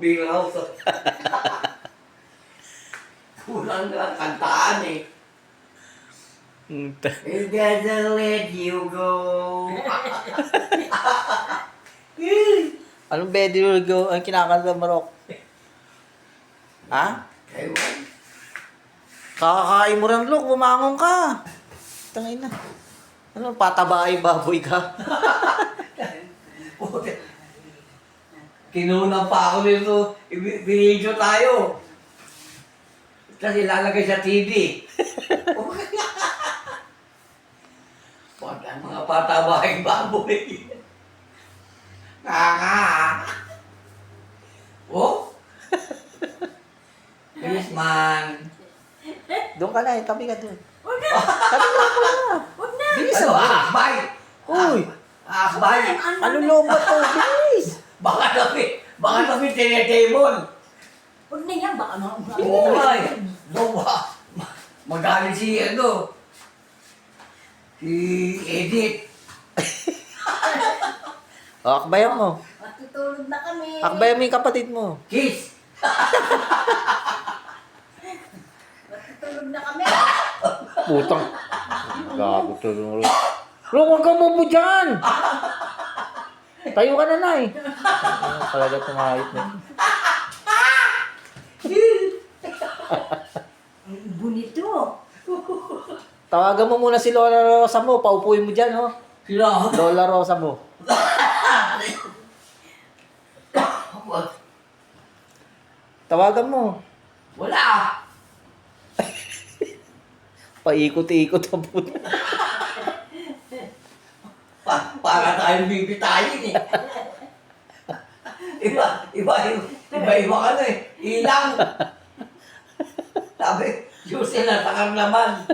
beer house. Kulang na kantaan eh. I'm gonna let you go. Anong Betty will go? Ang kinakanta mo, Rock? Ha? Ewan. Kakakain mo rin, Rock. Bumangon ka. Tangin na. Ano, patabaay baboy ka? Kinuna pa ako nito. Binidyo tayo. Kasi lalagay sa TV. Pag ang mga patabaing baboy. Oh? Yes, man. Doon ka na, tabi ka doon. Huwag na! Tabi ka na. Huwag na! Bilis Ano, ah. akbay? Uy! Akbay? Ano lobat to? Bilis! Baka namin tinetable. Huwag na yan, baka Oo, ay. Magaling si, si Edith. O, akbayan mo. Matutulog na kami. Akbayan mo yung kapatid mo. Kiss. Matutulog na kami. Putang. Gago to. Rock, huwag kang mubo dyan! Tayo ka na, Nay. Ano talaga tumahit na. Ang bonito. Tawagan mo muna si Lola Rosa mo. Paupuin mo dyan, oh. Sila. Lola Rosa mo. Tawagan mo. Wala. Paikot-ikot ang puto. Para tayong bibitayin eh. Iba ka na eh. Ilang. Sabi, Yusel na takang naman.